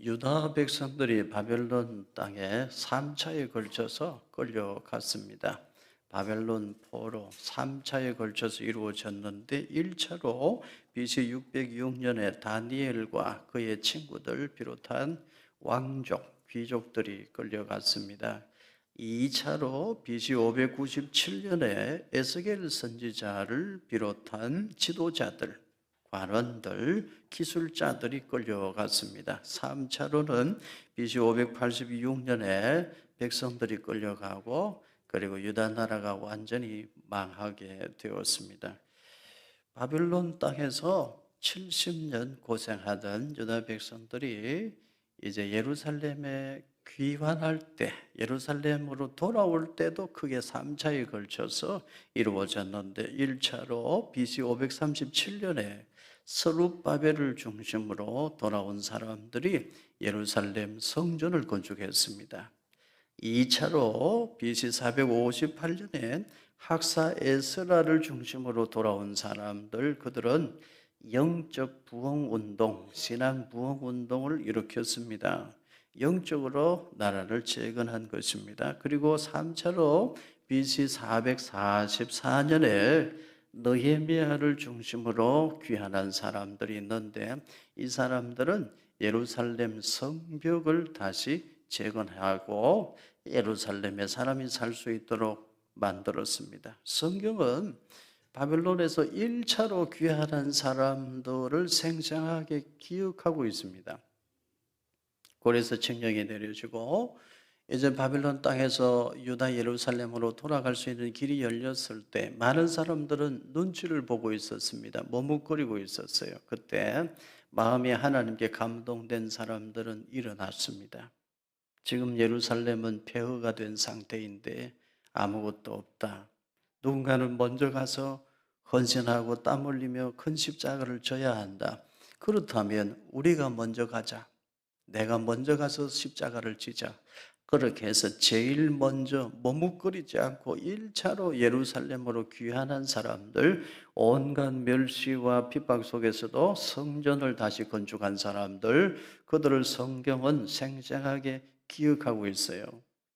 유다 백성들이 바벨론 땅에 3차에 걸쳐서 끌려갔습니다. 바벨론 포로 3차에 걸쳐서 이루어졌는데 1차로 BC 606년에 다니엘과 그의 친구들 비롯한 왕족, 귀족들이 끌려갔습니다. 2차로 BC 597년에 에스겔 선지자를 비롯한 지도자들, 관원들, 기술자들이 끌려갔습니다. 3차로는 BC 586년에 백성들이 끌려가고 그리고 유다 나라가 완전히 망하게 되었습니다. 바빌론 땅에서 70년 고생하던 유다 백성들이 이제 예루살렘에 귀환할 때, 예루살렘으로 돌아올 때도 크게 3차에 걸쳐서 이루어졌는데 1차로 BC 537년에 스룹바벨을 중심으로 돌아온 사람들이 예루살렘 성전을 건축했습니다. 2차로 BC 458년엔 학사 에스라를 중심으로 돌아온 사람들, 그들은 영적 부흥운동, 신앙 부흥운동을 일으켰습니다. 영적으로 나라를 재건한 것입니다. 그리고 3차로 BC 444년에 느헤미야를 중심으로 귀환한 사람들이 있는데 이 사람들은 예루살렘 성벽을 다시 재건하고 예루살렘에 사람이 살 수 있도록 만들었습니다. 성경은 바벨론에서 1차로 귀환한 사람들을 생생하게 기억하고 있습니다. 고레서 칙령이 내려지고 이제 바벨론 땅에서 유다 예루살렘으로 돌아갈 수 있는 길이 열렸을 때 많은 사람들은 눈치를 보고 있었습니다. 머뭇거리고 있었어요. 그때 마음이 하나님께 감동된 사람들은 일어났습니다. 지금 예루살렘은 폐허가 된 상태인데 아무것도 없다. 누군가는 먼저 가서 헌신하고 땀 흘리며 큰 십자가를 져야 한다. 그렇다면 우리가 먼저 가자. 내가 먼저 가서 십자가를 지자. 그렇게 해서 제일 먼저 머뭇거리지 않고 1차로 예루살렘으로 귀환한 사람들, 온갖 멸시와 핍박 속에서도 성전을 다시 건축한 사람들, 그들을 성경은 생생하게 기억하고 있어요.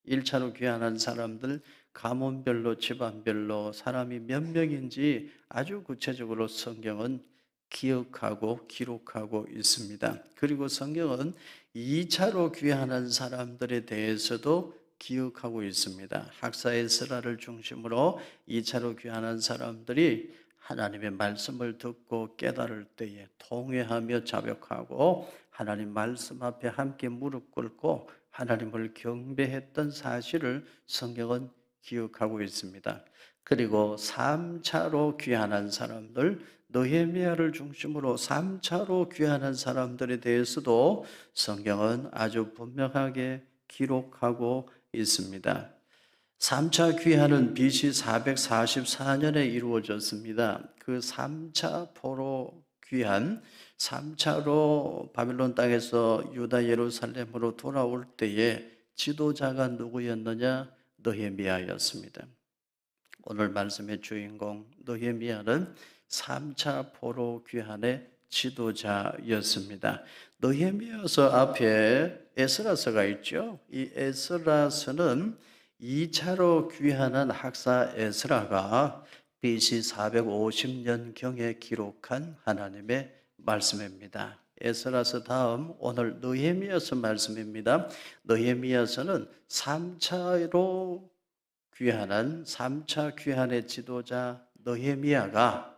1차로 귀환한 사람들, 가문별로, 집안별로 사람이 몇 명인지 아주 구체적으로 성경은 기억하고 기록하고 있습니다. 그리고 성경은 2차로 귀환한 사람들에 대해서도 기억하고 있습니다. 학사 에스라를 중심으로 2차로 귀환한 사람들이 하나님의 말씀을 듣고 깨달을 때에 통회하며 자벽하고 하나님 말씀 앞에 함께 무릎 꿇고 하나님을 경배했던 사실을 성경은 기억하고 있습니다. 그리고 3차로 귀환한 사람들, 느헤미야를 중심으로 3차로 귀환한 사람들에 대해서도 성경은 아주 분명하게 기록하고 있습니다. 3차 귀환은 BC 444년에 이루어졌습니다. 그 3차 포로 귀환, 3차로 바빌론 땅에서 유다 예루살렘으로 돌아올 때에 지도자가 누구였느냐? 느헤미야였습니다. 오늘 말씀의 주인공 느헤미야는 3차 포로 귀환의 지도자였습니다. 느헤미야서 앞에 에스라서가 있죠. 이 에스라서는 2차로 귀환한 학사 에스라가 BC 450년경에 기록한 하나님의 말씀입니다. 에스라서 다음 오늘 느헤미야서 말씀입니다. 느헤미야서는 3차로 귀환한 3차 귀환의 지도자 느헤미야가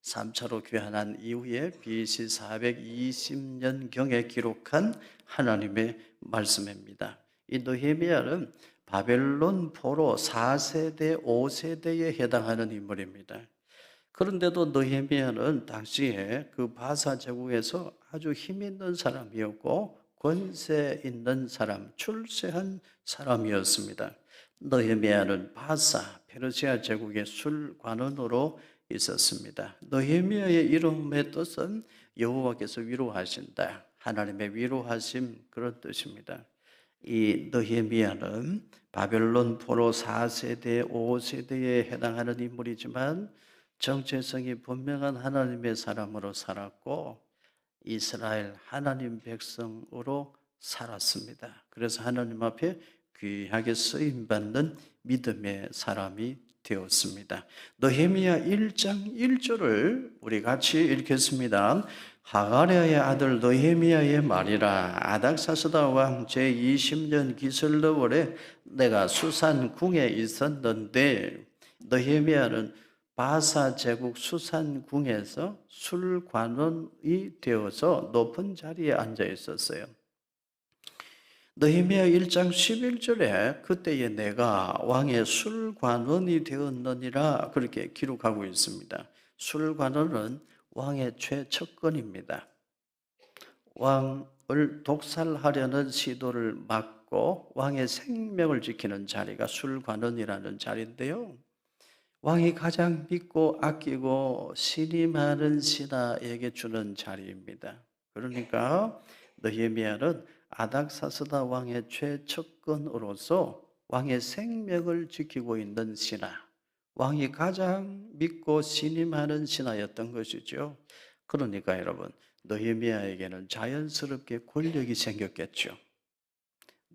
3차로 귀환한 이후에 BC 420년경에 기록한 하나님의 말씀입니다. 이 느헤미야는 바벨론 포로 4세대, 5세대에 해당하는 인물입니다. 그런데도 느헤미야는 당시에 그 바사 제국에서 아주 힘 있는 사람이었고 권세 있는 사람, 출세한 사람이었습니다. 느헤미야는 바사, 페르시아 제국의 술관원으로 있었습니다. 느헤미야의 이름의 뜻은 여호와께서 위로하신다. 하나님의 위로하심, 그런 뜻입니다. 이 느헤미야는 바벨론 포로 4세대, 5세대에 해당하는 인물이지만 정체성이 분명한 하나님의 사람으로 살았고 이스라엘 하나님 백성으로 살았습니다. 그래서 하나님 앞에 귀하게 쓰임받는 믿음의 사람이 되었습니다. 느헤미야 1장 1절을 우리 같이 읽겠습니다. 하가랴의 아들 느헤미야의 말이라. 아닥사스다 왕 제20년 기슬러월에 내가 수산 궁에 있었는데, 느헤미야는 바사 제국 수산 궁에서 술관원이 되어서 높은 자리에 앉아 있었어요. 느헤미야 1장 11절에 그때에 내가 왕의 술관원이 되었느니라 그렇게 기록하고 있습니다. 술관원은 왕의 최측근입니다. 왕을 독살하려는 시도를 막고 왕의 생명을 지키는 자리가 술관원이라는 자리인데요. 왕이 가장 믿고 아끼고 신임하는 신하에게 주는 자리입니다. 그러니까 느헤미야는 아닥사스다 왕의 최측근으로서 왕의 생명을 지키고 있는 신하, 왕이 가장 믿고 신임하는 신하였던 것이죠. 그러니까 여러분, 느헤미야에게는 자연스럽게 권력이 생겼겠죠.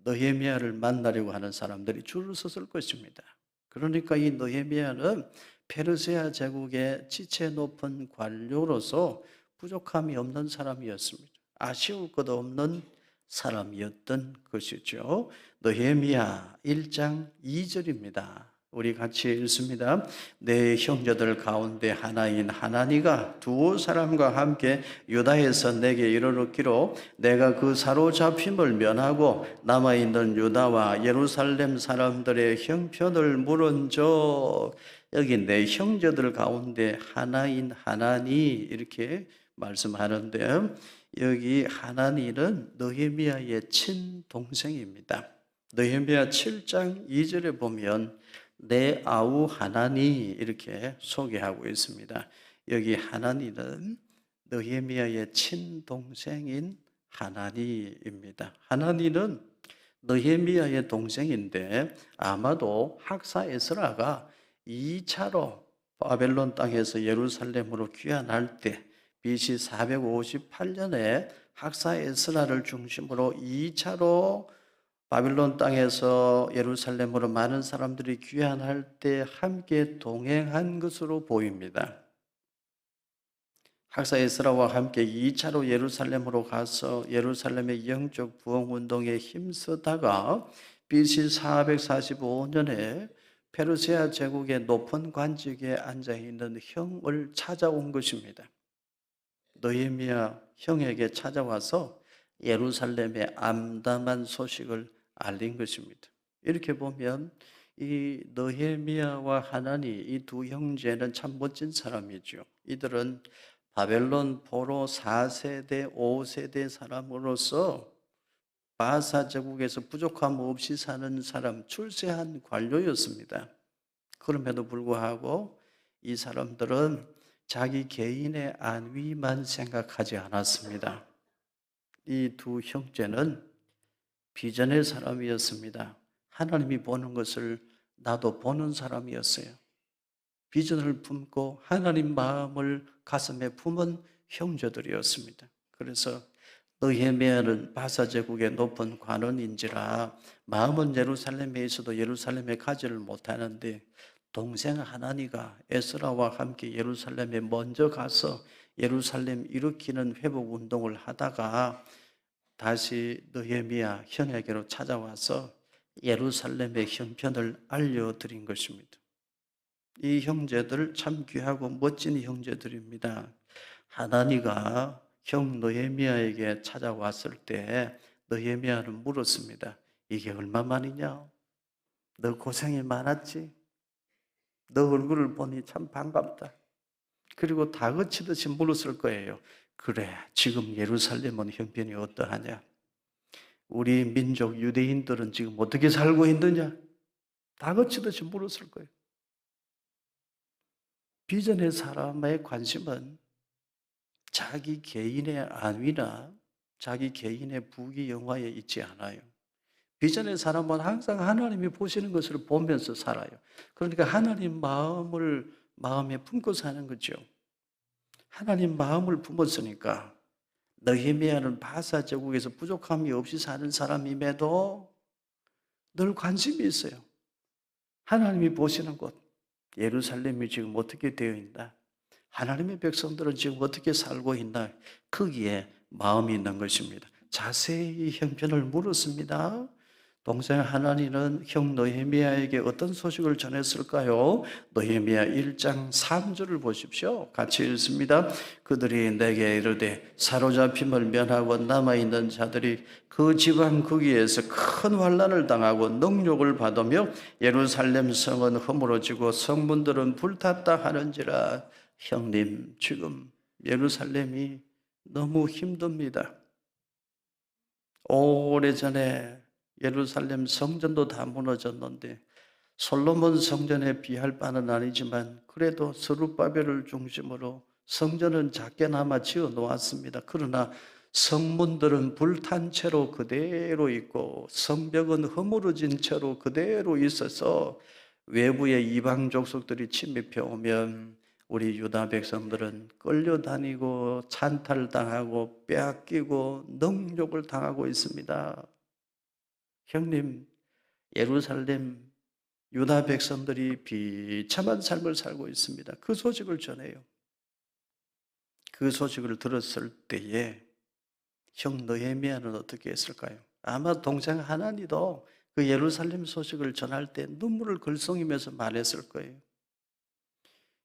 느헤미야를 만나려고 하는 사람들이 줄을 섰을 것입니다. 그러니까 이 느헤미야는 페르시아 제국의 지체 높은 관료로서 부족함이 없는 사람이었습니다. 아쉬울 것 없는 사람이었던 것이죠. 느헤미야 1장 2절입니다. 우리 같이 읽습니다. 내 형제들 가운데 하나인 하나니가 두 사람과 함께 유다에서 내게 이르렀기로 내가 그 사로잡힘을 면하고 남아있는 유다와 예루살렘 사람들의 형편을 물은즉, 여기 내 형제들 가운데 하나인 하나니 이렇게 말씀하는데, 여기 하나니는 느헤미야의 친동생입니다. 느헤미야 7장 2절에 보면 내 아우 하나니 이렇게 소개하고 있습니다. 여기 하나니는 느헤미야의 친동생인 하나니입니다. 하나니는 느헤미야의 동생인데 아마도 학사 에스라가 2차로 바벨론 땅에서 예루살렘으로 귀환할 때 BC 458년에 학사 에스라를 중심으로 2차로 바빌론 땅에서 예루살렘으로 많은 사람들이 귀환할 때 함께 동행한 것으로 보입니다. 학사 에스라와 함께 2차로 예루살렘으로 가서 예루살렘의 영적 부흥운동에 힘쓰다가 BC 445년에 페르시아 제국의 높은 관직에 앉아있는 형을 찾아온 것입니다. 느헤미야 형에게 찾아와서 예루살렘의 암담한 소식을 알린 것입니다. 이렇게 보면 이 느헤미야와 하나니 이 두 형제는 참 멋진 사람이죠. 이들은 바벨론 포로 4세대, 5세대 사람으로서 바사 제국에서 부족함 없이 사는 사람, 출세한 관료였습니다. 그럼에도 불구하고 이 사람들은 자기 개인의 안위만 생각하지 않았습니다. 이 두 형제는 비전의 사람이었습니다. 하나님이 보는 것을 나도 보는 사람이었어요. 비전을 품고 하나님 마음을 가슴에 품은 형제들이었습니다. 그래서 느헤미야는 바사 제국의 높은 관원인지라 마음은 예루살렘에 있어도 예루살렘에 가지를 못하는데, 동생 하나니가 에스라와 함께 예루살렘에 먼저 가서 예루살렘 일으키는 회복 운동을 하다가 다시 느헤미야 형에게로 찾아와서 예루살렘의 형편을 알려드린 것입니다. 이 형제들 참 귀하고 멋진 형제들입니다. 하나니가 형 느헤미야에게 찾아왔을 때 느헤미야는 물었습니다. 이게 얼마만이냐? 너 고생이 많았지? 너 얼굴을 보니 참 반갑다. 그리고 다그치듯이 물었을 거예요. 그래, 지금 예루살렘은 형편이 어떠하냐? 우리 민족 유대인들은 지금 어떻게 살고 있느냐? 다그치듯이 물었을 거예요. 비전의 사람의 관심은 자기 개인의 안위나 자기 개인의 부귀 영화에 있지 않아요. 비전의 사람은 항상 하나님이 보시는 것을 보면서 살아요. 그러니까 하나님 마음을 마음에 품고 사는 거죠. 하나님 마음을 품었으니까 느헤미야는 바사 제국에서 부족함이 없이 사는 사람임에도 늘 관심이 있어요. 하나님이 보시는 곳, 예루살렘이 지금 어떻게 되어 있나? 하나님의 백성들은 지금 어떻게 살고 있나? 거기에 마음이 있는 것입니다. 자세히 형편을 물었습니다. 동생 하나니는 형 느헤미야에게 어떤 소식을 전했을까요? 느헤미야 1장 3절을 보십시오. 같이 읽습니다. 그들이 내게 이르되 사로잡힘을 면하고 남아있는 자들이 그 지방 거기에서 큰 환난을 당하고 능욕을 받으며 예루살렘 성은 허물어지고 성문들은 불탔다 하는지라. 형님, 지금 예루살렘이 너무 힘듭니다. 오래전에 예루살렘 성전도 다 무너졌는데 솔로몬 성전에 비할 바는 아니지만 그래도 스룹바벨을 중심으로 성전은 작게나마 지어 놓았습니다. 그러나 성문들은 불탄 채로 그대로 있고 성벽은 허물어진 채로 그대로 있어서 외부의 이방 족속들이 침입해 오면 우리 유다 백성들은 끌려다니고 찬탈당하고 빼앗기고 능욕을 당하고 있습니다. 형님, 예루살렘 유다 백성들이 비참한 삶을 살고 있습니다. 그 소식을 전해요. 그 소식을 들었을 때에 형 느헤미야는 어떻게 했을까요? 아마 동생 하나니도 그 예루살렘 소식을 전할 때 눈물을 글썽이면서 말했을 거예요.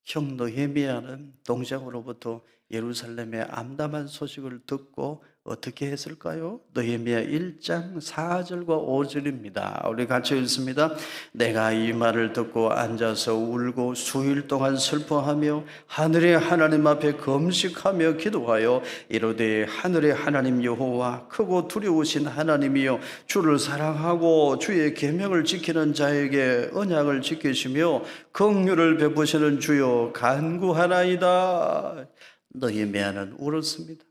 형 느헤미야는 동생으로부터 예루살렘의 암담한 소식을 듣고 어떻게 했을까요? 느헤미야 1장 4절과 5절입니다. 우리 같이 읽습니다. 내가 이 말을 듣고 앉아서 울고 수일 동안 슬퍼하며 하늘의 하나님 앞에 금식하며 기도하여 이르되 하늘의 하나님 여호와 크고 두려우신 하나님이여 주를 사랑하고 주의 계명을 지키는 자에게 언약을 지키시며 긍휼을 베푸시는 주여 간구하나이다. 느헤미야는 울었습니다.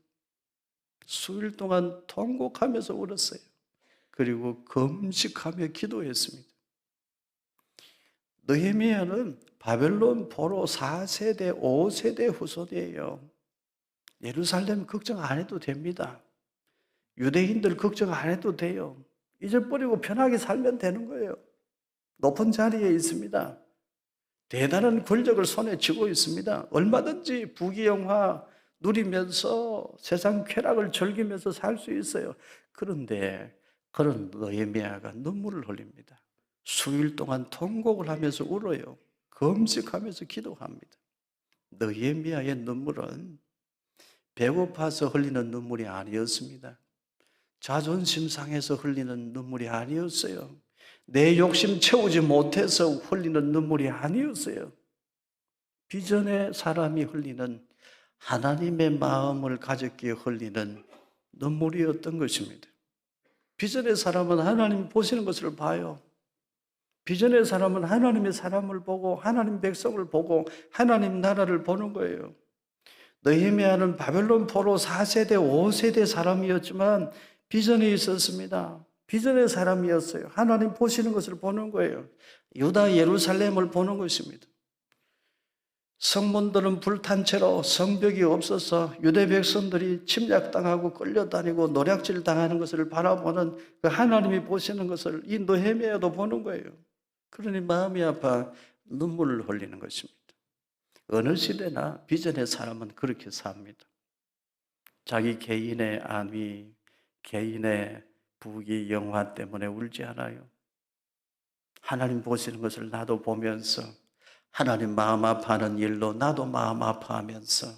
수일 동안 통곡하면서 울었어요. 그리고 금식하며 기도했습니다. 느헤미야는 바벨론 포로 4세대, 5세대 후손이에요. 예루살렘 걱정 안 해도 됩니다. 유대인들 걱정 안 해도 돼요. 잊어버리고 편하게 살면 되는 거예요. 높은 자리에 있습니다. 대단한 권력을 손에 쥐고 있습니다. 얼마든지 부귀영화 누리면서 세상 쾌락을 즐기면서 살 수 있어요. 그런데 그런 느헤미야가 눈물을 흘립니다. 수일 동안 통곡을 하면서 울어요. 금식하면서 기도합니다. 느헤미야의 눈물은 배고파서 흘리는 눈물이 아니었습니다. 자존심 상해서 흘리는 눈물이 아니었어요. 내 욕심 채우지 못해서 흘리는 눈물이 아니었어요. 비전의 사람이 흘리는 하나님의 마음을 가졌기에 흘리는 눈물이었던 것입니다. 비전의 사람은 하나님 보시는 것을 봐요. 비전의 사람은 하나님의 사람을 보고 하나님 백성을 보고 하나님 나라를 보는 거예요. 느헤미야는 바벨론 포로 4세대, 5세대 사람이었지만 비전이 있었습니다. 비전의 사람이었어요. 하나님 보시는 것을 보는 거예요. 유다 예루살렘을 보는 것입니다. 성문들은 불탄 채로 성벽이 없어서 유대 백성들이 침략당하고 끌려다니고 노략질 당하는 것을 바라보는 그 하나님이 보시는 것을 이 느헤미야도 보는 거예요. 그러니 마음이 아파 눈물을 흘리는 것입니다. 어느 시대나 비전의 사람은 그렇게 삽니다. 자기 개인의 안위, 개인의 부귀 영화 때문에 울지 않아요. 하나님 보시는 것을 나도 보면서 하나님 마음 아파하는 일로 나도 마음 아파하면서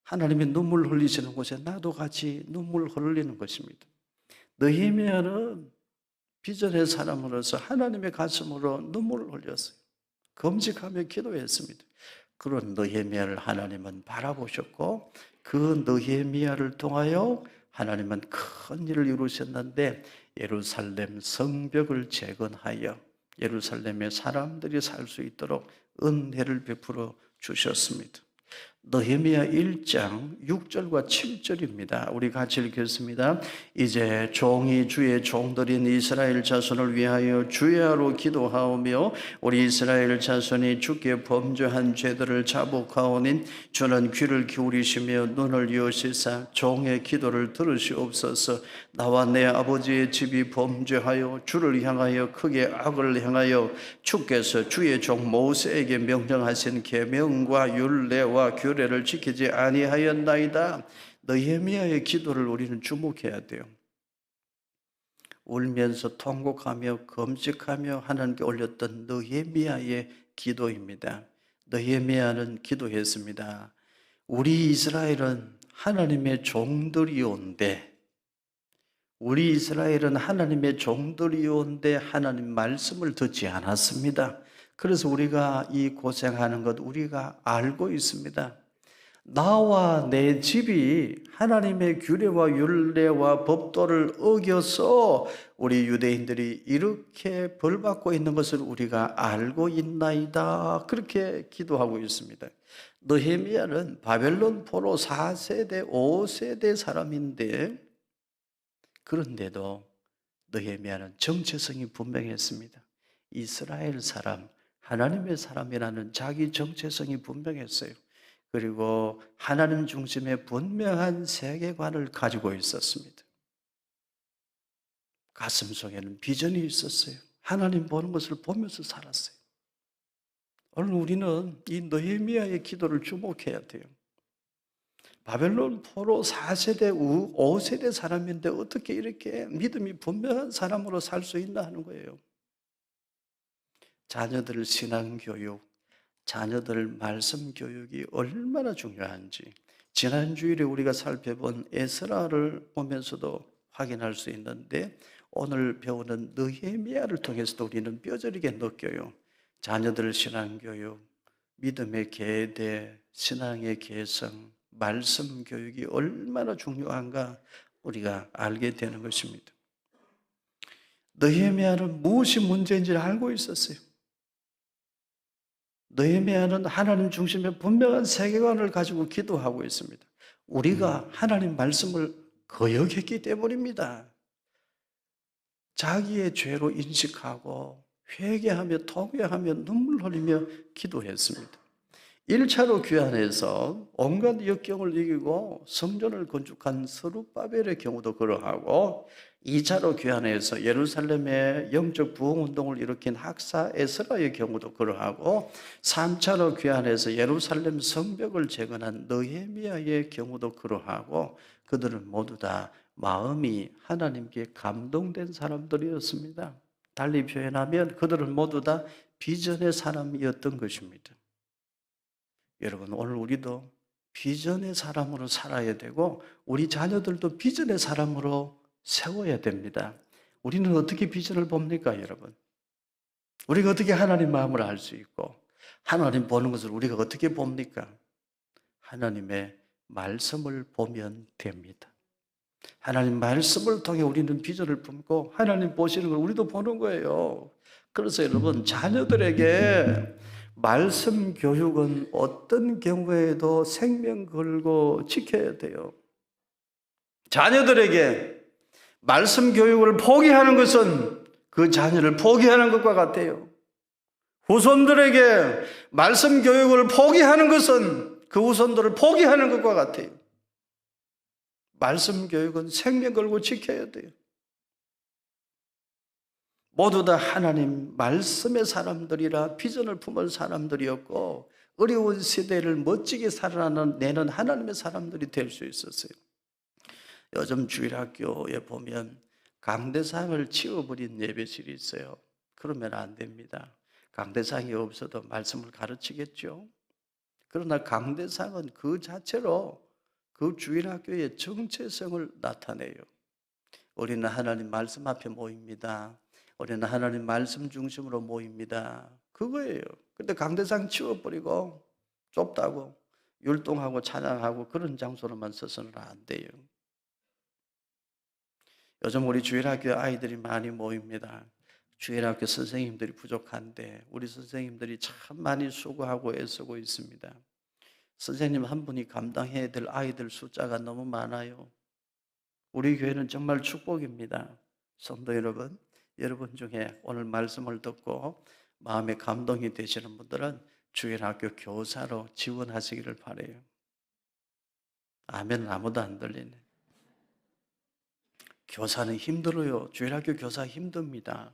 하나님이 눈물 흘리시는 곳에 나도 같이 눈물 흘리는 것입니다. 느헤미야는 비전의 사람으로서 하나님의 가슴으로 눈물을 흘렸어요. 금식하며 기도했습니다. 그런 느헤미야를 하나님은 바라보셨고 그 느헤미야를 통하여 하나님은 큰 일을 이루셨는데 예루살렘 성벽을 재건하여 예루살렘의 사람들이 살 수 있도록 은혜를 베풀어 주셨습니다. 느헤미야 1장 6절과 7절입니다. 우리 같이 읽겠습니다. 이제 종이 주의 종들인 이스라엘 자손을 위하여 주야로 기도하오며 우리 이스라엘 자손이 주께 범죄한 죄들을 자복하오니 주는 귀를 기울이시며 눈을 여시사 종의 기도를 들으시옵소서. 나와 내 아버지의 집이 범죄하여 주를 향하여 크게 악을 행하여 주께서 주의 종 모세에게 명령하신 계명과 율례와 규례를 지키지 아니하였나이다. 느헤미야의 기도를 우리는 주목해야 돼요. 울면서 통곡하며 금식하며 하나님께 올렸던 느헤미야의 기도입니다. 느헤미야는 기도했습니다. 우리 이스라엘은 하나님의 종들이온데 우리 이스라엘은 하나님의 종들이온데 하나님 말씀을 듣지 않았습니다. 그래서 우리가 이 고생하는 것 우리가 알고 있습니다. 나와 내 집이 하나님의 규례와 율례와 법도를 어겨서 우리 유대인들이 이렇게 벌받고 있는 것을 우리가 알고 있나이다. 그렇게 기도하고 있습니다. 느헤미야는 바벨론 포로 4세대, 5세대 사람인데 그런데도 느헤미야는 정체성이 분명했습니다. 이스라엘 사람, 하나님의 사람이라는 자기 정체성이 분명했어요. 그리고 하나님 중심의 분명한 세계관을 가지고 있었습니다. 가슴 속에는 비전이 있었어요. 하나님 보는 것을 보면서 살았어요. 오늘 우리는 이 느헤미야의 기도를 주목해야 돼요. 바벨론 포로 4세대, 5세대 사람인데 어떻게 이렇게 믿음이 분명한 사람으로 살 수 있나 하는 거예요. 자녀들 신앙교육, 자녀들 말씀 교육이 얼마나 중요한지 지난 주일에 우리가 살펴본 에스라를 보면서도 확인할 수 있는데 오늘 배우는 느헤미야를 통해서도 우리는 뼈저리게 느껴요. 자녀들 신앙교육, 믿음의 계대, 신앙의 개성, 말씀 교육이 얼마나 중요한가 우리가 알게 되는 것입니다. 느헤미야는 무엇이 문제인지를 알고 있었어요. 느헤미야는 하나님 중심의 분명한 세계관을 가지고 기도하고 있습니다. 우리가 하나님 말씀을 거역했기 때문입니다. 자기의 죄로 인식하고 회개하며 통회하며 눈물 흘리며 기도했습니다. 1차로 귀환해서 온갖 역경을 이기고 성전을 건축한 스룹바벨의 경우도 그러하고 2차로 귀환해서 예루살렘의 영적 부흥운동을 일으킨 학사 에스라의 경우도 그러하고 3차로 귀환해서 예루살렘 성벽을 재건한 느헤미야의 경우도 그러하고 그들은 모두 다 마음이 하나님께 감동된 사람들이었습니다. 달리 표현하면 그들은 모두 다 비전의 사람이었던 것입니다. 여러분 오늘 우리도 비전의 사람으로 살아야 되고 우리 자녀들도 비전의 사람으로 세워야 됩니다. 우리는 어떻게 비전을 봅니까 여러분? 우리가 어떻게 하나님 마음을 알 수 있고 하나님 보는 것을 우리가 어떻게 봅니까? 하나님의 말씀을 보면 됩니다. 하나님 말씀을 통해 우리는 비전을 품고 하나님 보시는 걸 우리도 보는 거예요. 그래서 여러분 자녀들에게 말씀 교육은 어떤 경우에도 생명 걸고 지켜야 돼요. 자녀들에게 말씀 교육을 포기하는 것은 그 자녀를 포기하는 것과 같아요. 후손들에게 말씀 교육을 포기하는 것은 그 후손들을 포기하는 것과 같아요. 말씀 교육은 생명 걸고 지켜야 돼요. 모두 다 하나님 말씀의 사람들이라 비전을 품은 사람들이었고 어려운 시대를 멋지게 살아내는 하나님의 사람들이 될 수 있었어요. 요즘 주일학교에 보면 강대상을 치워버린 예배실이 있어요. 그러면 안 됩니다. 강대상이 없어도 말씀을 가르치겠죠. 그러나 강대상은 그 자체로 그 주일학교의 정체성을 나타내요. 우리는 하나님 말씀 앞에 모입니다. 우리는 하나님 말씀 중심으로 모입니다. 그거예요. 근데 강대상 치워버리고 좁다고 율동하고 찬양하고 그런 장소로만 써서는 안 돼요. 요즘 우리 주일학교 아이들이 많이 모입니다. 주일학교 선생님들이 부족한데 우리 선생님들이 참 많이 수고하고 애쓰고 있습니다. 선생님 한 분이 감당해야 될 아이들 숫자가 너무 많아요. 우리 교회는 정말 축복입니다. 성도 여러분, 여러분 중에 오늘 말씀을 듣고 마음에 감동이 되시는 분들은 주일학교 교사로 지원하시기를 바라요. 아멘은 아무도 안 들리네. 교사는 힘들어요. 주일학교 교사 힘듭니다.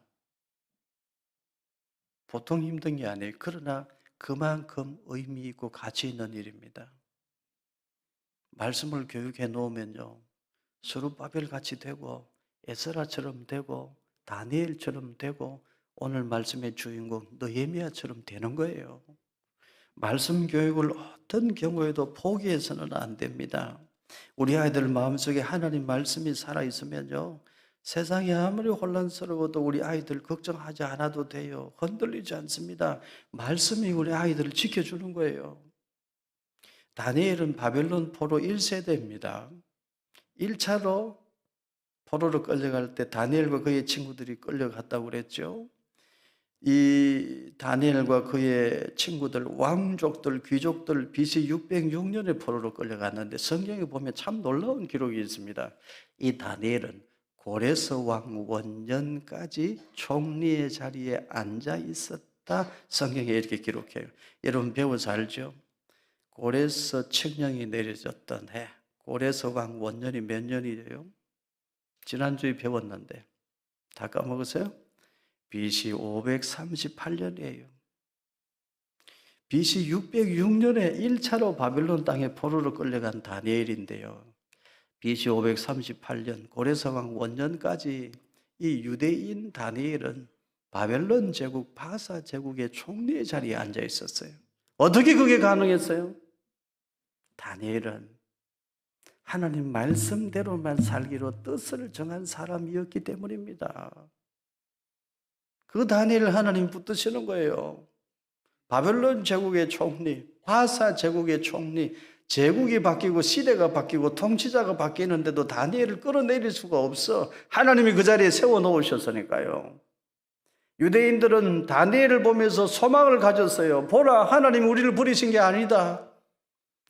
보통 힘든 게 아니에요. 그러나 그만큼 의미 있고 가치 있는 일입니다. 말씀을 교육해 놓으면요, 스룹바벨 같이 되고 에스라처럼 되고 다니엘처럼 되고 오늘 말씀의 주인공 느헤미야처럼 되는 거예요. 말씀 교육을 어떤 경우에도 포기해서는 안 됩니다. 우리 아이들 마음속에 하나님 말씀이 살아있으면요, 세상이 아무리 혼란스러워도 우리 아이들 걱정하지 않아도 돼요. 흔들리지 않습니다. 말씀이 우리 아이들을 지켜주는 거예요. 다니엘은 바벨론 포로 1세대입니다. 1차로 포로로 끌려갈 때 다니엘과 그의 친구들이 끌려갔다고 그랬죠. 이 다니엘과 그의 친구들, 왕족들, 귀족들 BC 606년에 포로로 끌려갔는데 성경에 보면 참 놀라운 기록이 있습니다. 이 다니엘은 고레스 왕 원년까지 총리의 자리에 앉아 있었다. 성경에 이렇게 기록해요. 여러분 배워서 알죠? 고레스 칙령이 내려졌던 해, 고레스 왕 원년이 몇 년이에요? 지난주에 배웠는데 다 까먹었어요? BC 538년이에요. BC 606년에 1차로 바벨론 땅에 포로로 끌려간 다니엘인데요. BC 538년 고레스왕 원년까지 이 유대인 다니엘은 바벨론 제국 바사 제국의 총리의 자리에 앉아 있었어요. 어떻게 그게 가능했어요? 다니엘은 하나님 말씀대로만 살기로 뜻을 정한 사람이었기 때문입니다. 그 다니엘을 하나님 붙드시는 거예요. 바벨론 제국의 총리, 바사 제국의 총리, 제국이 바뀌고 시대가 바뀌고 통치자가 바뀌는데도 다니엘을 끌어내릴 수가 없어. 하나님이 그 자리에 세워놓으셨으니까요. 유대인들은 다니엘을 보면서 소망을 가졌어요. 보라, 하나님 우리를 버리신 게 아니다.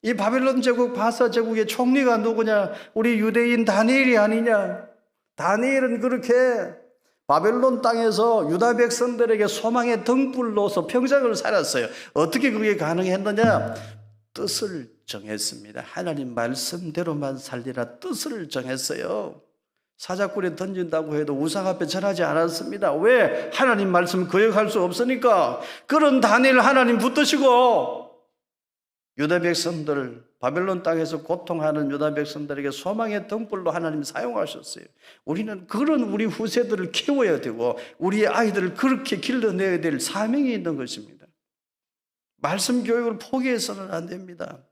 이 바벨론 제국, 바사 제국의 총리가 누구냐? 우리 유대인 다니엘이 아니냐? 다니엘은 그렇게 바벨론 땅에서 유다 백성들에게 소망의 등불로서 평생을 살았어요. 어떻게 그게 가능했느냐? 뜻을 정했습니다. 하나님 말씀대로만 살리라 뜻을 정했어요. 사자굴에 던진다고 해도 우상 앞에 절하지 않았습니다. 왜? 하나님 말씀 거역할 수 없으니까. 그런 다니엘 하나님 붙드시고 유다 백성들, 바벨론 땅에서 고통하는 유다 백성들에게 소망의 등불로 하나님 사용하셨어요. 우리는 그런 우리 후세들을 키워야 되고 우리의 아이들을 그렇게 길러내야 될 사명이 있는 것입니다. 말씀 교육을 포기해서는 안 됩니다.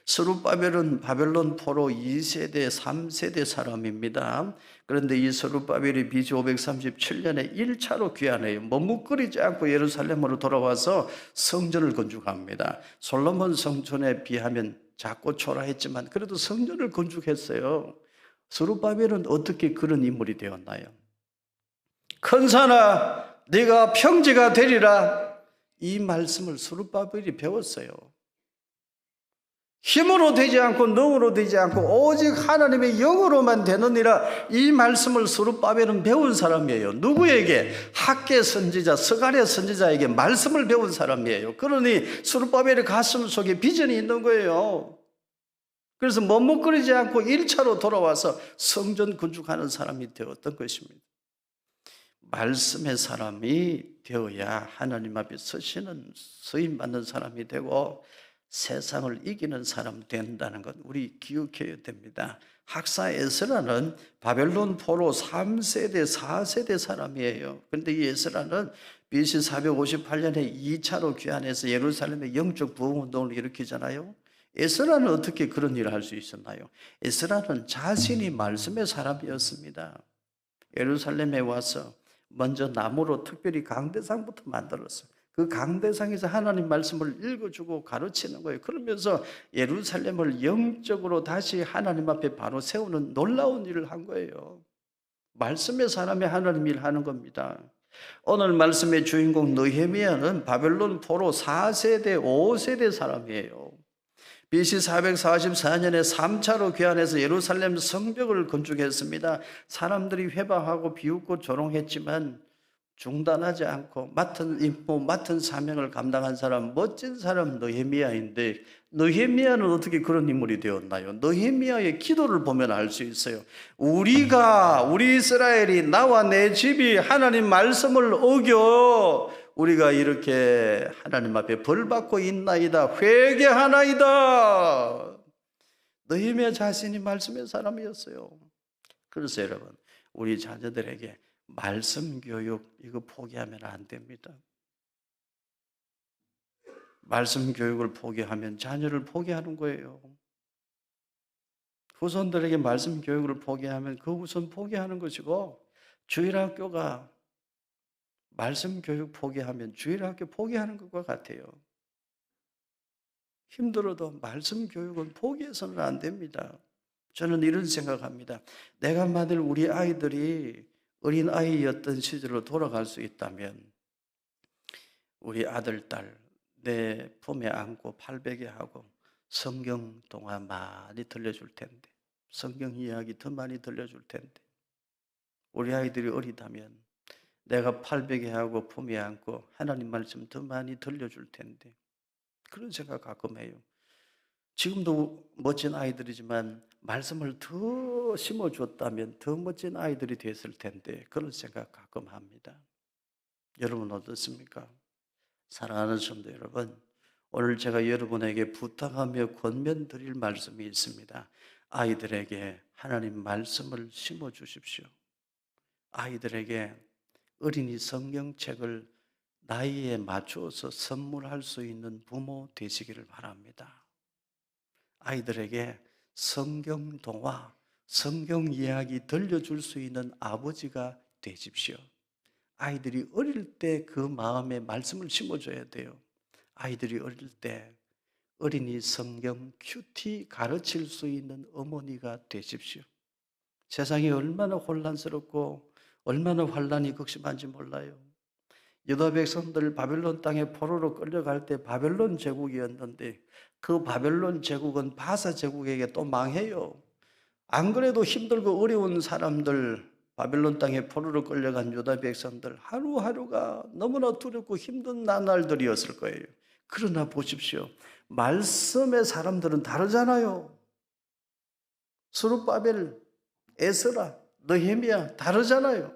스룹바벨은 바벨론 포로 2세대, 3세대 사람입니다. 그런데 이 스룹바벨이 BC 537년에 1차로 귀환해요. 머뭇거리지 않고 예루살렘으로 돌아와서 성전을 건축합니다. 솔로몬 성전에 비하면 작고 초라했지만 그래도 성전을 건축했어요. 스룹바벨은 어떻게 그런 인물이 되었나요? 큰 산아, 네가 평지가 되리라. 이 말씀을 스룹바벨이 배웠어요. 힘으로 되지 않고 능으로 되지 않고 오직 하나님의 영으로만 되느니라. 이 말씀을 스룹바벨은 배운 사람이에요. 누구에게? 학계 선지자, 스가랴 선지자에게 말씀을 배운 사람이에요. 그러니 스룹바벨의 가슴 속에 비전이 있는 거예요. 그래서 머뭇거리지 않고 1차로 돌아와서 성전 건축하는 사람이 되었던 것입니다. 말씀의 사람이 되어야 하나님 앞에 서시는, 서임받는 사람이 되고 세상을 이기는 사람 된다는 것 우리 기억해야 됩니다. 학사 에스라는 바벨론 포로 3세대, 4세대 사람이에요. 그런데 이 에스라는 BC 458년에 2차로 귀환해서 예루살렘의 영적 부흥운동을 일으키잖아요. 에스라는 어떻게 그런 일을 할 수 있었나요? 에스라는 자신이 말씀의 사람이었습니다. 예루살렘에 와서 먼저 나무로 특별히 강대상부터 만들었어요. 그 강대상에서 하나님 말씀을 읽어주고 가르치는 거예요. 그러면서 예루살렘을 영적으로 다시 하나님 앞에 바로 세우는 놀라운 일을 한 거예요. 말씀의 사람이 하나님 일을 하는 겁니다. 오늘 말씀의 주인공 느헤미야는 바벨론 포로 4세대, 5세대 사람이에요. BC 444년에 3차로 귀환해서 예루살렘 성벽을 건축했습니다. 사람들이 회방하고 비웃고 조롱했지만 중단하지 않고 맡은 임무, 맡은 사명을 감당한 사람, 멋진 사람 느헤미야인데, 느헤미야는 어떻게 그런 인물이 되었나요? 느헤미야의 기도를 보면 알 수 있어요. 우리 이스라엘이, 나와 내 집이 하나님 말씀을 어겨 우리가 이렇게 하나님 앞에 벌받고 있나이다, 회개하나이다. 느헤미야 자신이 말씀의 사람이었어요. 그래서 여러분, 우리 자녀들에게 말씀 교육 이거 포기하면 안 됩니다. 말씀 교육을 포기하면 자녀를 포기하는 거예요. 후손들에게 말씀 교육을 포기하면 그 후손 포기하는 것이고, 주일학교가 말씀 교육 포기하면 주일학교 포기하는 것과 같아요. 힘들어도 말씀 교육은 포기해서는 안 됩니다. 저는 이런 생각합니다. 내가 만일 우리 아이들이 어린아이였던 시절로 돌아갈 수 있다면 우리 아들, 딸 내 품에 안고 팔베개하고 성경 동화 많이 들려줄 텐데, 성경 이야기 더 많이 들려줄 텐데, 우리 아이들이 어리다면 내가 팔베개하고 품에 안고 하나님 말씀 더 많이 들려줄 텐데, 그런 생각 가끔 해요. 지금도 멋진 아이들이지만 말씀을 더 심어줬다면 더 멋진 아이들이 됐을 텐데, 그런 생각 가끔 합니다. 여러분 어떻습니까? 사랑하는 성도 여러분, 오늘 제가 여러분에게 부탁하며 권면드릴 말씀이 있습니다. 아이들에게 하나님 말씀을 심어주십시오. 아이들에게 어린이 성경책을 나이에 맞추어서 선물할 수 있는 부모 되시기를 바랍니다. 아이들에게 성경 동화, 성경 이야기 들려줄 수 있는 아버지가 되십시오. 아이들이 어릴 때 그 마음에 말씀을 심어줘야 돼요. 아이들이 어릴 때 어린이 성경 큐티 가르칠 수 있는 어머니가 되십시오. 세상이 얼마나 혼란스럽고 얼마나 환란이 극심한지 몰라요. 유다 백성들 바벨론 땅에 포로로 끌려갈 때 바벨론 제국이었는데, 그 바벨론 제국은 바사 제국에게 또 망해요. 안 그래도 힘들고 어려운 사람들, 바벨론 땅에 포로로 끌려간 유다 백성들 하루하루가 너무나 두렵고 힘든 나날들이었을 거예요. 그러나 보십시오, 말씀의 사람들은 다르잖아요. 스룹바벨, 에스라, 느헤미야 다르잖아요.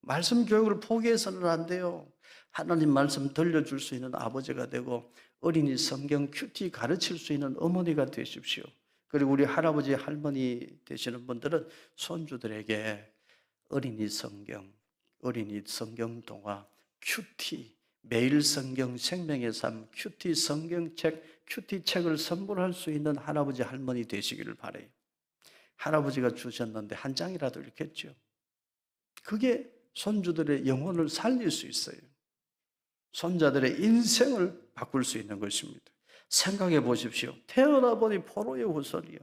말씀 교육을 포기해서는 안 돼요. 하나님 말씀 들려줄 수 있는 아버지가 되고 어린이 성경 큐티 가르칠 수 있는 어머니가 되십시오. 그리고 우리 할아버지 할머니 되시는 분들은 손주들에게 어린이 성경 동화, 큐티, 매일 성경 생명의 삶, 큐티 성경책, 큐티 책을 선물할 수 있는 할아버지 할머니 되시기를 바라요. 할아버지가 주셨는데 한 장이라도 읽겠죠. 그게 손주들의 영혼을 살릴 수 있어요. 손자들의 인생을 바꿀 수 있는 것입니다. 생각해 보십시오. 태어나 보니 포로의 후손이요.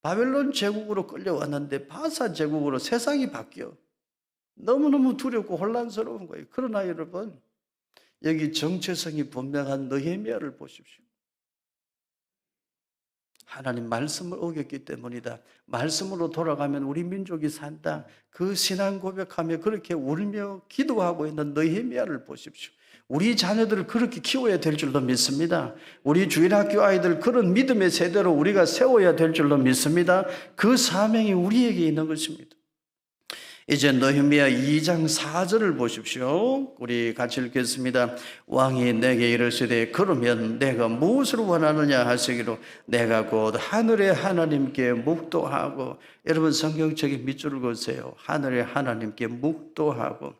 바벨론 제국으로 끌려왔는데 바사 제국으로 세상이 바뀌어. 너무너무 두렵고 혼란스러운 거예요. 그러나 여러분, 여기 정체성이 분명한 느헤미야를 보십시오. 하나님 말씀을 어겼기 때문이다. 말씀으로 돌아가면 우리 민족이 산다. 그 신앙 고백하며 그렇게 울며 기도하고 있는 느헤미야를 보십시오. 우리 자녀들을 그렇게 키워야 될 줄로 믿습니다. 우리 주일학교 아이들 그런 믿음의 세대로 우리가 세워야 될 줄로 믿습니다. 그 사명이 우리에게 있는 것입니다. 이제 느헤미야 2장 4절을 보십시오. 우리 같이 읽겠습니다. 왕이 내게 이르시되 그러면 내가 무엇을 원하느냐 하시기로 내가 곧 하늘의 하나님께 묵도하고, 여러분 성경책에 밑줄을 그으세요. 하늘의 하나님께 묵도하고.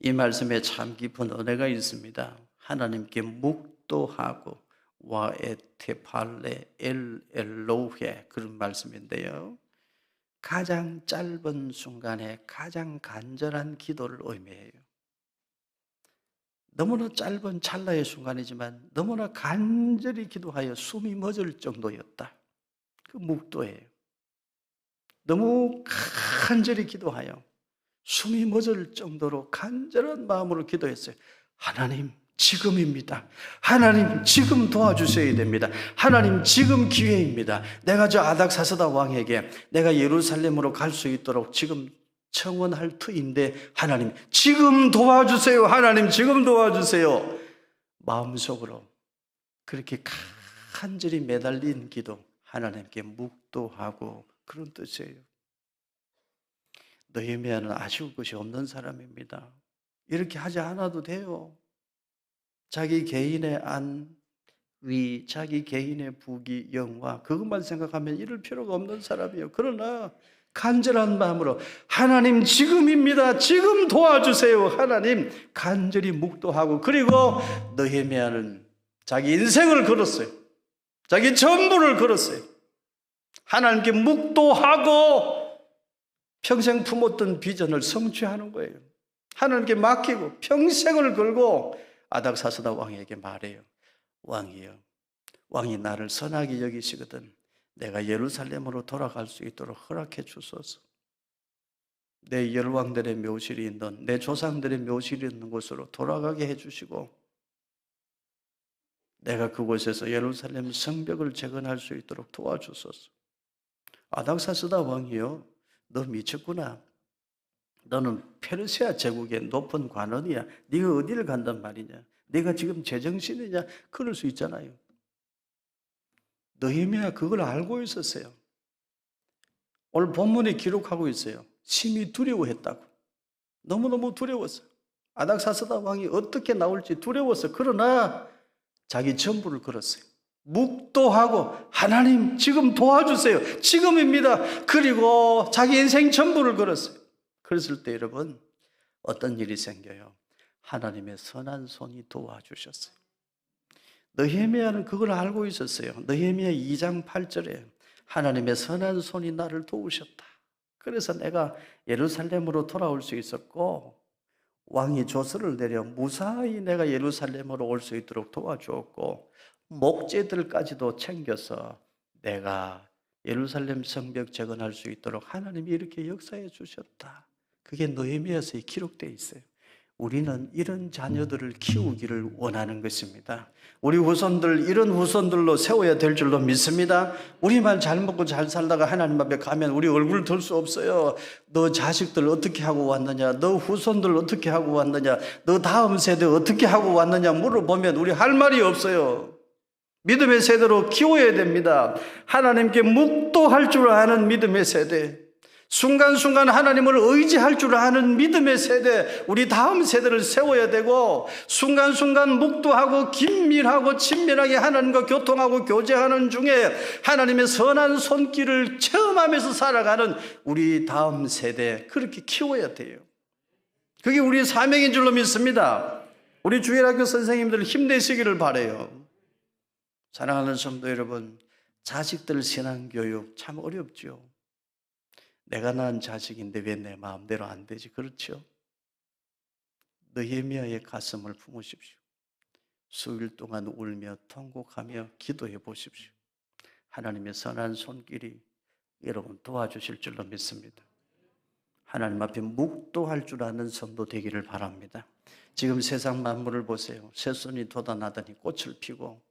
이 말씀에 참 깊은 은혜가 있습니다. 하나님께 묵도하고 와에테팔레 엘로헤, 그런 말씀인데요, 가장 짧은 순간에 가장 간절한 기도를 의미해요. 너무나 짧은 찰나의 순간이지만 너무나 간절히 기도하여 숨이 멎을 정도였다. 그 묵도예요. 너무 간절히 기도하여 숨이 멎을 정도로 간절한 마음으로 기도했어요. 하나님, 지금입니다. 하나님 지금 도와주셔야 됩니다. 하나님 지금 기회입니다. 내가 저 아닥사스다 왕에게 내가 예루살렘으로 갈 수 있도록 지금 청원할 터인데 하나님 지금 도와주세요. 하나님 지금 도와주세요. 마음속으로 그렇게 간절히 매달린 기도, 하나님께 묵도하고 그런 뜻이에요. 느헤미야는 아쉬울 것이 없는 사람입니다. 이렇게 하지 않아도 돼요. 자기 개인의 안위, 자기 개인의 부귀, 영화 그것만 생각하면 이럴 필요가 없는 사람이에요. 그러나 간절한 마음으로 하나님 지금입니다. 지금 도와주세요. 하나님 간절히 묵도하고, 그리고 느헤미야는 자기 인생을 걸었어요. 자기 전부를 걸었어요. 하나님께 묵도하고 평생 품었던 비전을 성취하는 거예요. 하나님께 맡기고 평생을 걸고 아닥사스다 왕에게 말해요. 왕이여, 왕이 나를 선하게 여기시거든 내가 예루살렘으로 돌아갈 수 있도록 허락해 주소서. 내 열왕들의 묘실이 있는, 내 조상들의 묘실이 있는 곳으로 돌아가게 해주시고 내가 그곳에서 예루살렘 성벽을 재건할 수 있도록 도와주소서. 아닥사스다 왕이여, 너 미쳤구나. 너는 페르시아 제국의 높은 관원이야. 네가 어디를 간단 말이냐. 네가 지금 제정신이냐. 그럴 수 있잖아요. 느헤미야 그걸 알고 있었어요. 오늘 본문에 기록하고 있어요. 심히 두려워했다고. 너무너무 두려웠어요. 아닥사스다 왕이 어떻게 나올지 두려웠어요. 그러나 자기 전부를 걸었어요. 묵도하고 하나님 지금 도와주세요. 지금입니다. 그리고 자기 인생 전부를 걸었어요. 그랬을 때 여러분 어떤 일이 생겨요? 하나님의 선한 손이 도와주셨어요. 느헤미야는 그걸 알고 있었어요. 느헤미야 2장 8절에 하나님의 선한 손이 나를 도우셨다. 그래서 내가 예루살렘으로 돌아올 수 있었고 왕이 조서를 내려 무사히 내가 예루살렘으로 올 수 있도록 도와주었고 목재들까지도 챙겨서 내가 예루살렘 성벽 재건할 수 있도록 하나님이 이렇게 역사해 주셨다. 그게 느헤미야서에 기록되어 있어요. 우리는 이런 자녀들을 키우기를 원하는 것입니다. 우리 후손들, 이런 후손들로 세워야 될 줄로 믿습니다. 우리만 잘 먹고 잘 살다가 하나님 앞에 가면 우리 얼굴 들 수 없어요. 너 자식들 어떻게 하고 왔느냐, 너 후손들 어떻게 하고 왔느냐, 너 다음 세대 어떻게 하고 왔느냐 물어보면 우리 할 말이 없어요. 믿음의 세대로 키워야 됩니다. 하나님께 묵도할 줄 아는 믿음의 세대, 순간순간 하나님을 의지할 줄 아는 믿음의 세대, 우리 다음 세대를 세워야 되고 순간순간 묵도하고 긴밀하고 친밀하게 하나님과 교통하고 교제하는 중에 하나님의 선한 손길을 체험하면서 살아가는 우리 다음 세대, 그렇게 키워야 돼요. 그게 우리의 사명인 줄로 믿습니다. 우리 주일학교 선생님들 힘내시기를 바라요. 사랑하는 성도 여러분, 자식들 신앙교육 참 어렵죠. 내가 낳은 자식인데 왜 내 마음대로 안 되지? 그렇죠? 느헤미야의 가슴을 품으십시오. 수일 동안 울며 통곡하며 기도해 보십시오. 하나님의 선한 손길이 여러분 도와주실 줄로 믿습니다. 하나님 앞에 묵도할 줄 아는 성도 되기를 바랍니다. 지금 세상 만물을 보세요. 새순이 돋아나더니 꽃을 피고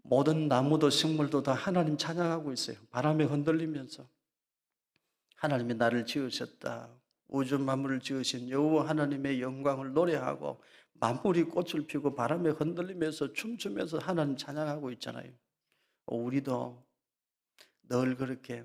모든 나무도 식물도 다 하나님 찬양하고 있어요. 바람에 흔들리면서 하나님이 나를 지으셨다, 우주 만물을 지으신 여호와 하나님의 영광을 노래하고 만물이 꽃을 피고 바람에 흔들리면서 춤추면서 하나님 찬양하고 있잖아요. 우리도 늘 그렇게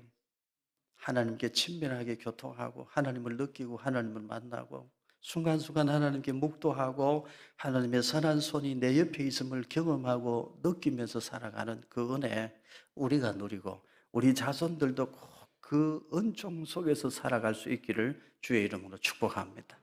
하나님께 친밀하게 교통하고 하나님을 느끼고 하나님을 만나고 순간순간 하나님께 묵도하고 하나님의 선한 손이 내 옆에 있음을 경험하고 느끼면서 살아가는 그 은혜 우리가 누리고 우리 자손들도 꼭 그 은총 속에서 살아갈 수 있기를 주의 이름으로 축복합니다.